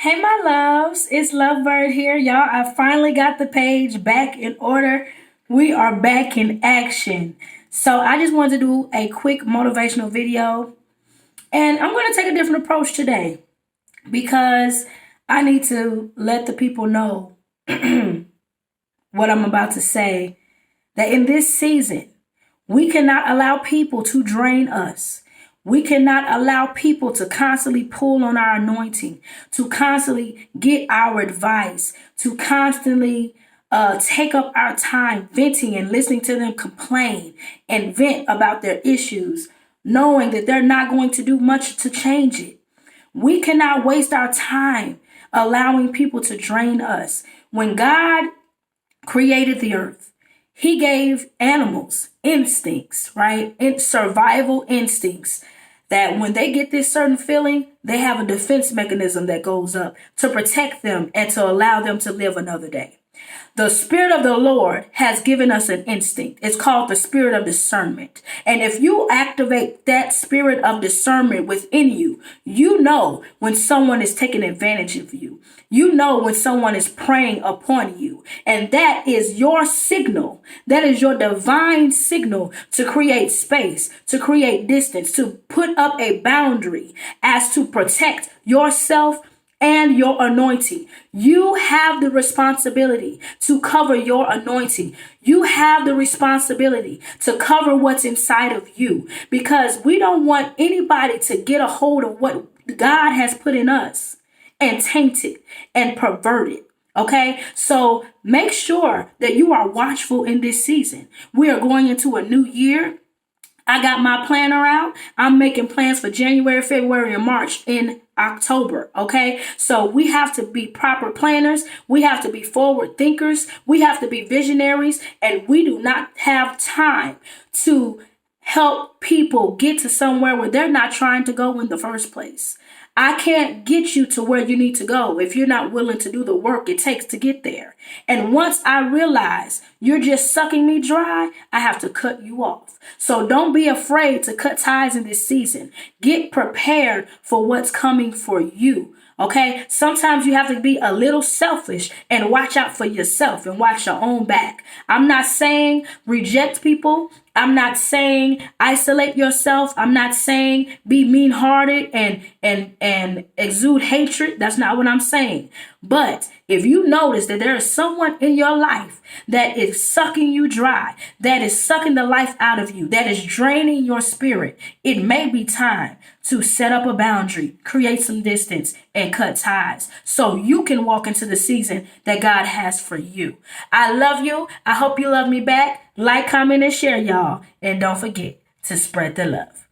Hey, my loves, it's Lovebird here. Y'all, I finally got the page back in order. We are back in action. So, I just wanted to do a quick motivational video, and I'm going to take a different approach today because I need to let the people know what I'm about to say, that in this season, we cannot allow people to drain us. We cannot allow people to constantly pull on our anointing, to constantly get our advice, to constantly take up our time venting and listening to them complain and vent about their issues, knowing that they're not going to do much to change it. We cannot waste our time allowing people to drain us. When God created the earth, he gave animals instincts, right? Survival instincts that when they get this certain feeling, they have a defense mechanism that goes up to protect them and to allow them to live another day. The Spirit of the Lord has given us an instinct. It's called the spirit of discernment. And if you activate that spirit of discernment within you, you know when someone is taking advantage of you. You know when someone is preying upon you. And that is your signal. That is your divine signal to create space, to create distance, to put up a boundary as to protect yourself and your anointing. You have the responsibility to cover your anointing. You have the responsibility to cover what's inside of you, because we don't want anybody to get a hold of what God has put in us and taint it and pervert it. Okay, so make sure that you are watchful in this season. We are going into a new year. I got my planner out. I'm making plans for January, February, and March in October. Okay. So we have to be proper planners. We have to be forward thinkers. We have to be visionaries. And we do not have time to help people get to somewhere where they're not trying to go in the first place. I can't get you to where you need to go if you're not willing to do the work it takes to get there. And once I realize you're just sucking me dry, I have to cut you off. So don't be afraid to cut ties in this season. Get prepared for what's coming for you. Okay, sometimes you have to be a little selfish and watch out for yourself and watch your own back. I'm not saying reject people. I'm not saying isolate yourself. I'm not saying be mean-hearted and exude hatred. That's not what I'm saying. But if you notice that there is someone in your life that is sucking you dry, that is sucking the life out of you, that is draining your spirit, it may be time to set up a boundary, create some distance, and cut ties so you can walk into the season that God has for you. I love you. I hope you love me back. Like, comment, and share, y'all. And don't forget to spread the love.